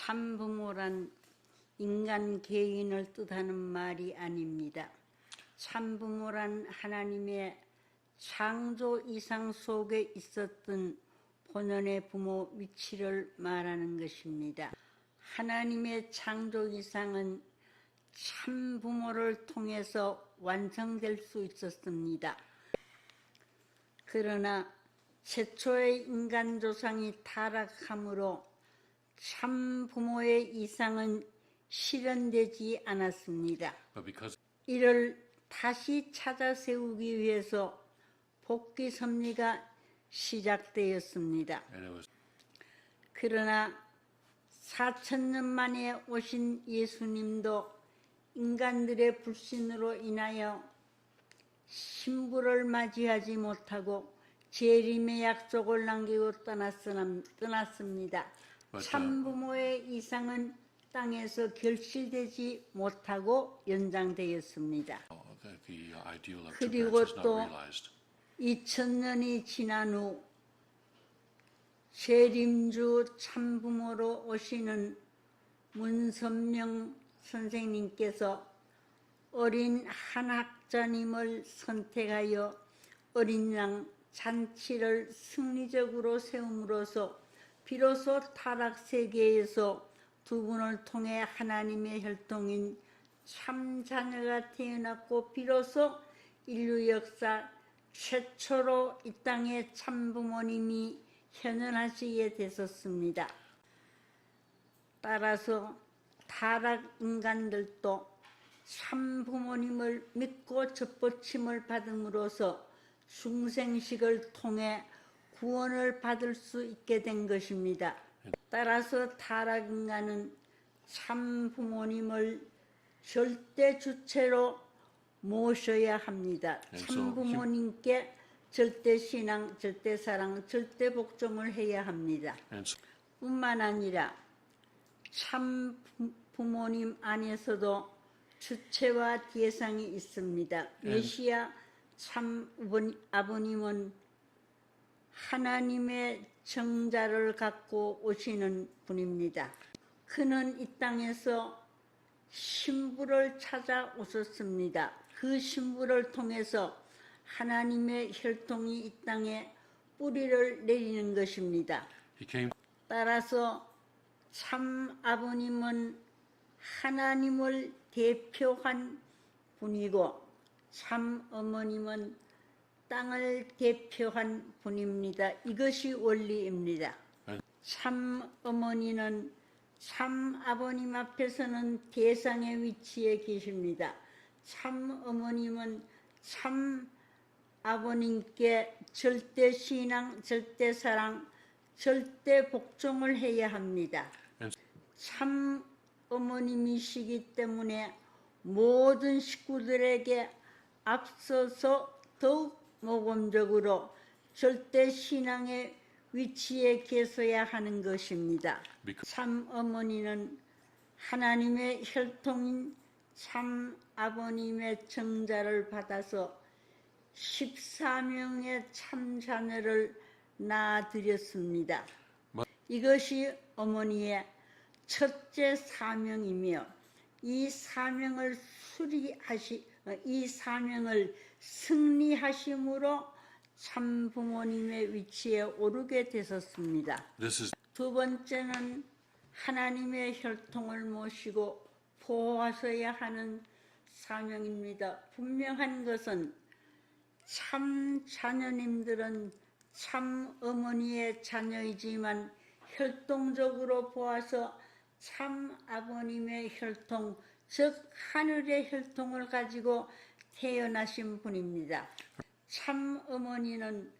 참부모란 인간 개인을 뜻하는 말이 아닙니다. 참부모란 하나님의 창조 이상 속에 있었던 본연의 부모 위치를 말하는 것입니다. 하나님의 창조 이상은 참부모를 통해서 완성될 수 있었습니다. 그러나 최초의 인간 조상이 타락함으로 참부모의 이상은 실현되지 않았습니다. 이를 다시 찾아 세우기 위해서 복귀 섭리가 시작되었습니다. 그러나 4000년 만에 오신 예수님도 인간들의 불신으로 인하여 신부를 맞이하지 못하고 재림의 약속을 남기고 떠났습니다. 참부모의 이상은 땅에서 결실되지 못하고 연장되었습니다. 그리고 또 2000년이 지난 후 재림주 참부모로 오시는 문선명 선생님께서 어린 한학자님을 선택하여 어린 양 잔치를 승리적으로 세움으로써 비로소 타락세계에서 두 분을 통해 하나님의 혈통인 참자녀가 태어났고 비로소 인류 역사 최초로 이 땅에 참부모님이 현현하시게 되었습니다. 따라서 타락 인간들도 참부모님을 믿고 접붙임을 받음으로써 중생식을 통해 구원을 받을 수 있게 된 것입니다. 따라서 타락 인간은 참부모님을 절대 주체로 모셔야 합니다. 참부모님께 절대 신앙, 절대 사랑, 절대 복종을 해야 합니다. 뿐만 아니라 참부모님 안에서도 주체와 대상이 있습니다. 메시아 참 아버님은 하나님의 정자를 갖고 오시는 분입니다. 그는 이 땅에서 신부를 찾아 오셨습니다. 그 신부를 통해서 하나님의 혈통이 이 땅에 뿌리를 내리는 것입니다. 따라서 참 아버님은 하나님을 대표한 분이고 참 어머님은 땅을 대표한 분입니다. 이것이 원리입니다. 참 어머니는 참 아버님 앞에서는 대상의 위치에 계십니다. 참 어머님은 참 아버님께 절대 신앙, 절대 사랑, 절대 복종을 해야 합니다. 참 어머님이시기 때문에 모든 식구들에게 앞서서 더욱 모범적으로 절대 신앙의 위치에 계셔야 하는 것입니다. 참 어머니는 하나님의 혈통인 참 아버님의 정자를 받아서 14명의 참 자녀를 낳아드렸습니다. 이것이 어머니의 첫째 사명이며 이 사명을 승리하심으로 참 부모님의 위치에 오르게 되었습니다. 두 번째는 하나님의 혈통을 모시고 보호하셔야 하는 사명입니다. 분명한 것은 참 자녀님들은 참 어머니의 자녀이지만 혈통적으로 보아서 참 아버님의 혈통, 즉 하늘의 혈통을 가지고 태어나신 분입니다. 참 어머니는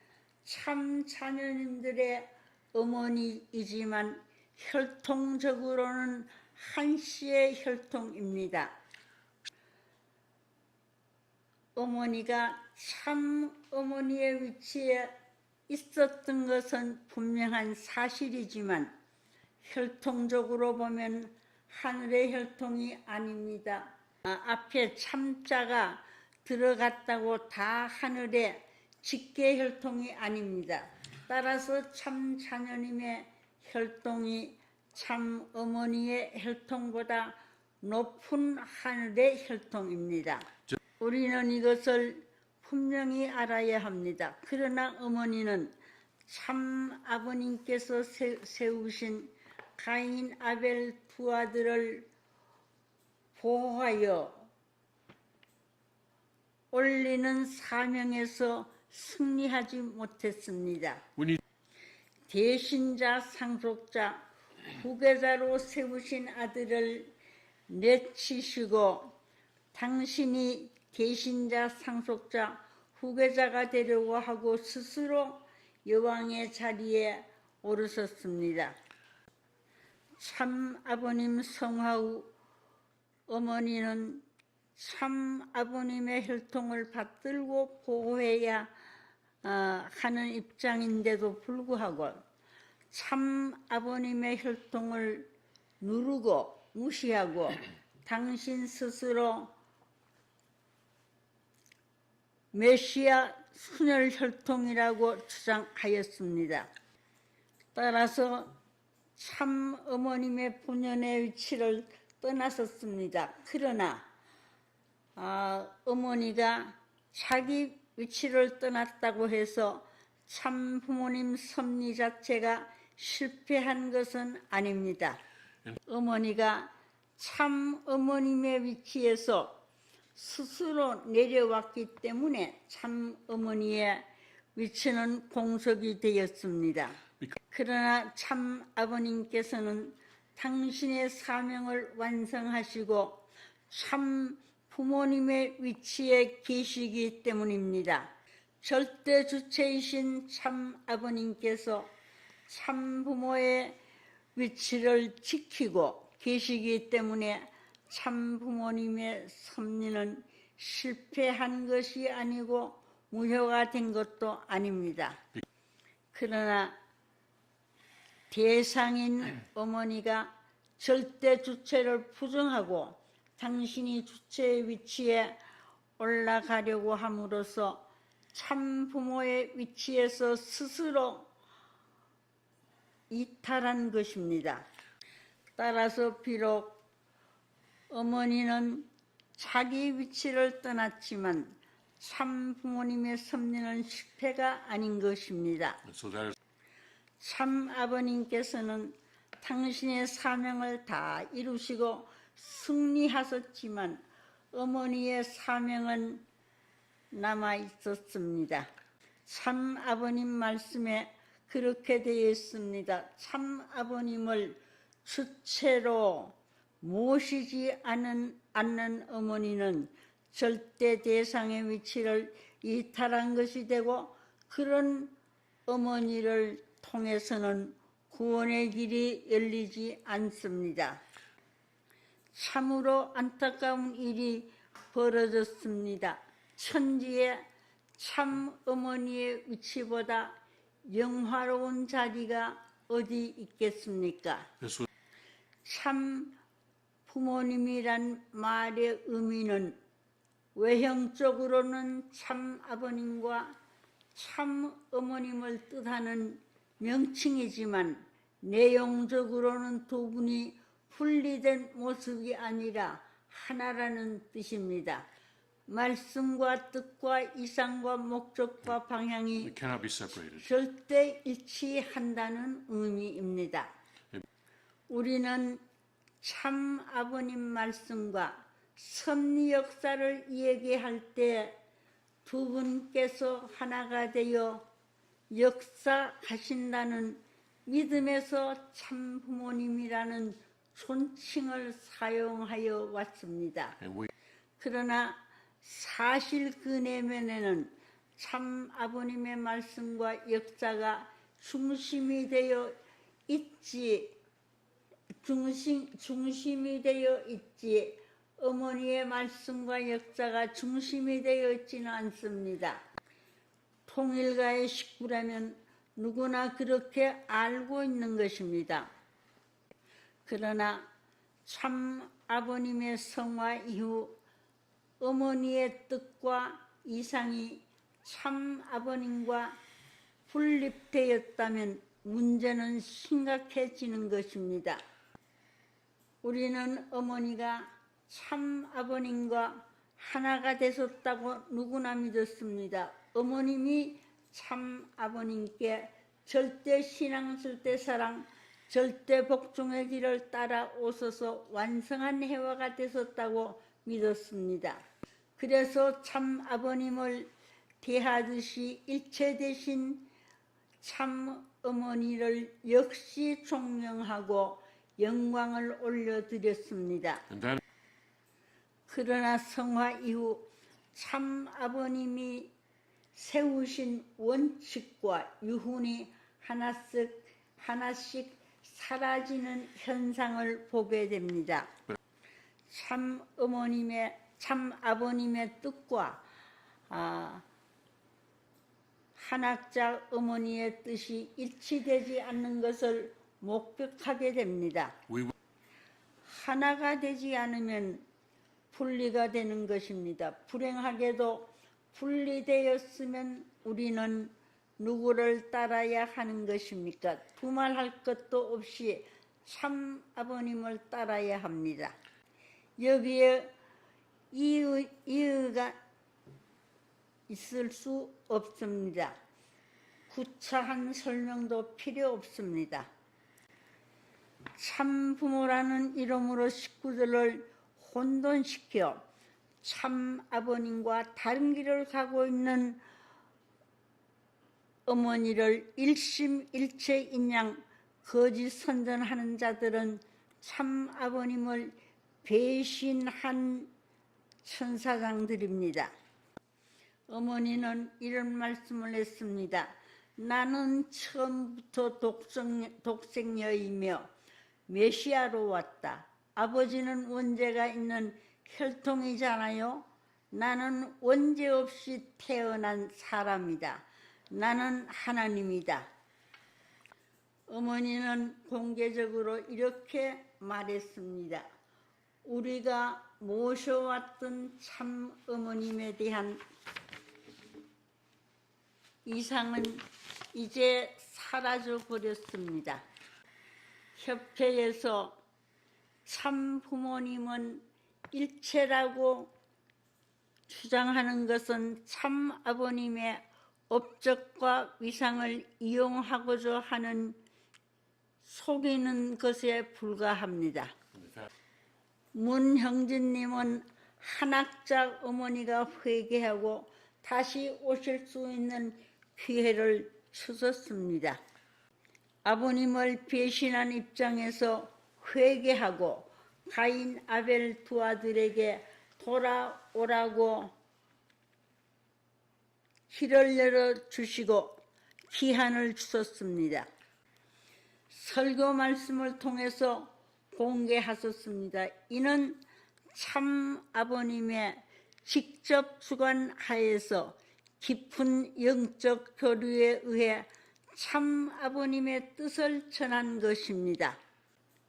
참 자녀님들의 어머니이지만 혈통적으로는 한씨의 혈통입니다. 어머니가 참 어머니의 위치에 있었던 것은 분명한 사실이지만 혈통적으로 보면 하늘의 혈통이 아닙니다. 앞에 참자가 들어갔다고 다 하늘의 직계 혈통이 아닙니다. 따라서 참 자녀님의 혈통이 참 어머니의 혈통보다 높은 하늘의 혈통입니다. 우리는 이것을 분명히 알아야 합니다. 그러나 어머니는 참 아버님께서 세우신 가인, 아벨 두 아들을 보호하여 올리는 사명에서 승리하지 못했습니다. 대신자, 상속자, 후계자로 세우신 아들을 내치시고 당신이 대신자, 상속자, 후계자가 되려고 하고 스스로 여왕의 자리에 오르셨습니다. 참 아버님 성화 어머니는 참 아버님의 혈통을 받들고 보호해야 하는 입장인데도 불구하고 참 아버님의 혈통을 누르고 무시하고 당신 스스로 메시아 순혈 혈통이라고 주장하였습니다. 따라서 참 어머님의 본연의 위치를 떠나섰습니다. 그러나 어머니가 자기 위치를 떠났다고 해서 참 부모님 섭리 자체가 실패한 것은 아닙니다. 어머니가 참 어머님의 위치에서 스스로 내려왔기 때문에 참 어머니의 위치는 공석이 되었습니다. 그러나 참 아버님께서는 당신의 사명을 완성하시고 참 부모님의 위치에 계시기 때문입니다. 절대 주체이신 참 아버님께서 참 부모의 위치를 지키고 계시기 때문에 참 부모님의 섭리는 실패한 것이 아니고 무효가 된 것도 아닙니다. 그러나 대상인 어머니가 절대 주체를 부정하고 당신이 주체의 위치에 올라가려고 함으로써 참 부모의 위치에서 스스로 이탈한 것입니다. 따라서 비록 어머니는 자기 위치를 떠났지만 참 부모님의 섭리는 실패가 아닌 것입니다. 참 아버님께서는 당신의 사명을 다 이루시고 승리하셨지만 어머니의 사명은 남아 있었습니다. 참 아버님 말씀에 그렇게 되어 있습니다. 참 아버님을 주체로 모시지 않는 어머니는 절대 대상의 위치를 이탈한 것이 되고 그런 어머니를 통해서는 구원의 길이 열리지 않습니다. 참으로 안타까운 일이 벌어졌습니다. 천지에 참 어머니의 위치보다 영화로운 자리가 어디 있겠습니까? 참 부모님이란 말의 의미는 외형적으로는 참 아버님과 참 어머님을 뜻하는 명칭이지만 내용적으로는 두 분이 분리된 모습이 아니라 하나라는 뜻입니다. 말씀과 뜻과 이상과 목적과 방향이 절대 일치한다는 의미입니다. 우리는 참 아버님 말씀과 섭리 역사를 얘기할 때 두 분께서 하나가 되어 역사하신다는 믿음에서 참 부모님이라는 존칭을 사용하여 왔습니다. 그러나 사실 그 내면에는 참 아버님의 말씀과 역사가 중심이 되어 있지 어머니의 말씀과 역사가 중심이 되어 있지는 않습니다. 통일가의 식구라면 누구나 그렇게 알고 있는 것입니다. 그러나 참 아버님의 성화 이후 어머니의 뜻과 이상이 참 아버님과 분립되었다면 문제는 심각해지는 것입니다. 우리는 어머니가 참 아버님과 하나가 되셨다고 누구나 믿었습니다. 어머님이 참 아버님께 절대 신앙, 절대 사랑, 절대 복종의 길을 따라 오셔서 완성한 해화가 되셨다고 믿었습니다. 그래서 참 아버님을 대하듯이 일체 대신 참 어머니를 역시 존경하고 영광을 올려드렸습니다. 그러나 성화 이후 참 아버님이 세우신 원칙과 유훈이 하나씩 사라지는 현상을 보게 됩니다. 참 아버님의 뜻과 한학자 어머니의 뜻이 일치되지 않는 것을 목격하게 됩니다. 하나가 되지 않으면 분리가 되는 것입니다. 불행하게도 분리되었으면 우리는 누구를 따라야 하는 것입니까? 두말할 것도 없이 참 아버님을 따라야 합니다. 여기에 이의가 있을 수 없습니다. 구차한 설명도 필요 없습니다. 참 부모라는 이름으로 식구들을 혼돈시켜 참 아버님과 다른 길을 가고 있는 어머니를 일심일체인양 거짓 선전하는 자들은 참 아버님을 배신한 천사장들입니다. 어머니는 이런 말씀을 했습니다. 나는 처음부터 독생녀이며 메시아로 왔다. 아버지는 원죄가 있는 혈통이잖아요. 나는 원죄 없이 태어난 사람이다. 나는 하나님이다. 어머니는 공개적으로 이렇게 말했습니다. 우리가 모셔왔던 참 어머님에 대한 이상은 이제 사라져 버렸습니다. 협회에서 참 부모님은 일체라고 주장하는 것은 참 아버님의 업적과 위상을 이용하고자 하는 속이는 것에 불과합니다. 문형진님은 한학자 어머니가 회개하고 다시 오실 수 있는 기회를 주셨습니다. 아버님을 배신한 입장에서 회개하고 가인 아벨 두 아들에게 돌아오라고 길을 열어주시고 기한을 주셨습니다. 설교 말씀을 통해서 공개하셨습니다. 이는 참 아버님의 직접 주관하에서 깊은 영적 교류에 의해 참 아버님의 뜻을 전한 것입니다.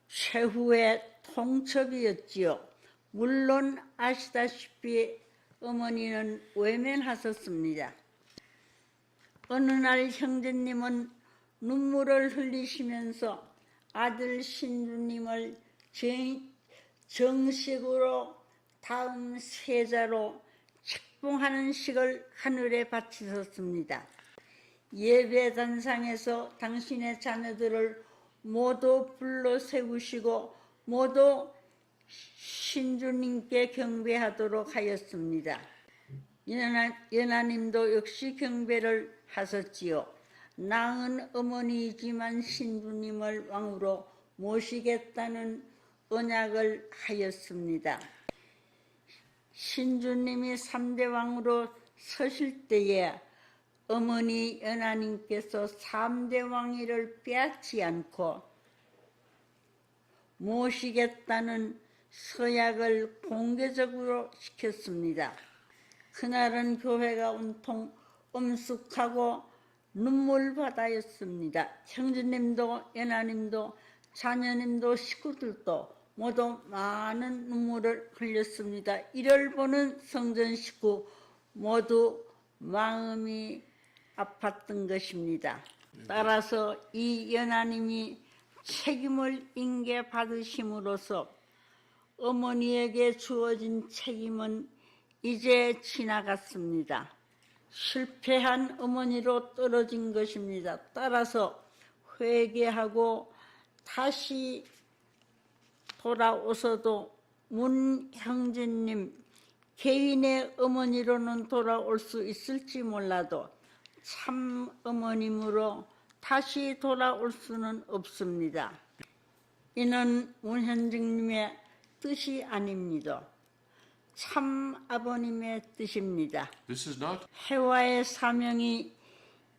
최후의 통첩이었지요. 물론 아시다시피 어머니는 외면하셨습니다. 어느 날 형제님은 눈물을 흘리시면서 아들 신주님을 정식으로 다음 세자로 책봉하는 식을 하늘에 바치셨습니다. 예배단상에서 당신의 자녀들을 모두 불러 세우시고 모두 신주님께 경배하도록 하였습니다. 연하님도 역시 경배를 하셨지요. 낳은 어머니이지만 신주님을 왕으로 모시겠다는 언약을 하였습니다. 신주님이 3대 왕으로 서실 때에 어머니 연하님께서 3대 왕위를 빼앗지 않고 모시겠다는 서약을 공개적으로 시켰습니다. 그날은 교회가 온통 엄숙하고 눈물바다였습니다. 형제님도 연하님도 자녀님도 식구들도 모두 많은 눈물을 흘렸습니다. 이를 보는 성전 식구 모두 마음이 아팠던 것입니다. 따라서 이 연하님이 책임을 인계받으심으로써 어머니에게 주어진 책임은 이제 지나갔습니다. 실패한 어머니로 떨어진 것입니다. 따라서 회개하고 다시 돌아오셔도 문 형제님 개인의 어머니로는 돌아올 수 있을지 몰라도 참 어머님으로 다시 돌아올 수는 없습니다. 이는 문 형제님의 뜻이 아닙니다. 참 아버님의 뜻입니다. This is not 해와의 사명이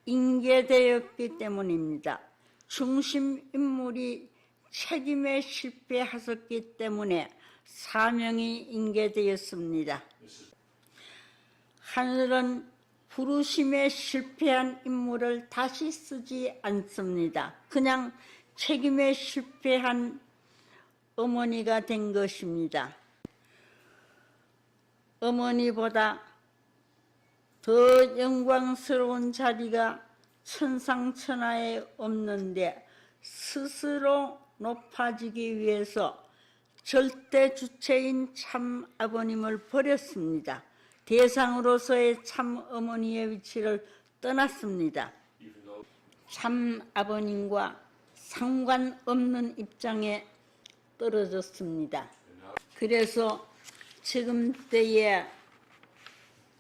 인계되었기 때문입니다. 중심 인물이 책임에 실패하셨기 때문에 사명이 인계되었습니다. 하늘은 부르심에 실패한 인물을 다시 쓰지 않습니다. 그냥 책임에 실패한 어머니가 된 것입니다. 어머니보다 더 영광스러운 자리가 천상천하에 없는데 스스로 높아지기 위해서 절대 주체인 참 아버님을 버렸습니다. 대상으로서의 참 어머니의 위치를 떠났습니다. 참 아버님과 상관없는 입장에 떨어졌습니다. 그래서 지금 때에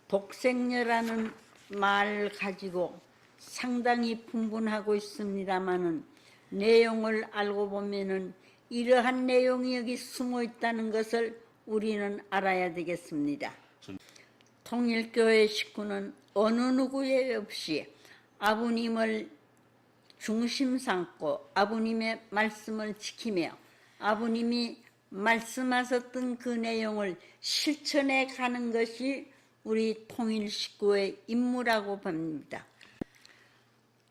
독생녀라는 말 가지고 상당히 분분하고 있습니다마는 내용을 알고 보면은 이러한 내용이 여기 숨어 있다는 것을 우리는 알아야 되겠습니다. 통일교회 식구는 어느 누구에 없이 아버님을 중심 삼고 아버님의 말씀을 지키며 아버님이 말씀하셨던 그 내용을 실천해 가는 것이 우리 통일 식구의 임무라고 봅니다.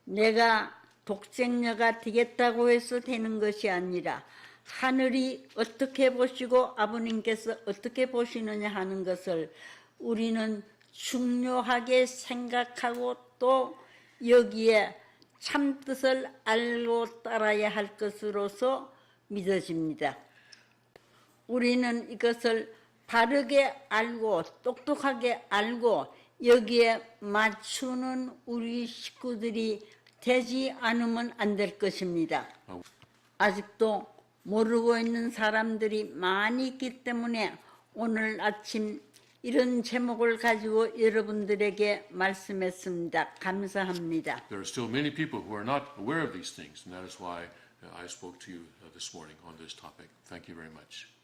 내가 독생녀가 되겠다고 해서 되는 것이 아니라 하늘이 어떻게 보시고 아버님께서 어떻게 보시느냐 하는 것을 우리는 중요하게 생각하고 또 여기에 참뜻을 알고 따라야 할 것으로서 믿어집니다. 우리는 이것을 바르게 알고 똑똑하게 알고 여기에 맞추는 우리 식구들이 되지 않으면 안 될 것입니다. 아직도 모르고 있는 사람들이 많이 있기 때문에 오늘 아침 이런 제목을 가지고 여러분들에게 말씀했습니다. 감사합니다. There are still many people who are not aware of these things, and that is why I spoke to you this morning on this topic. Thank you very much.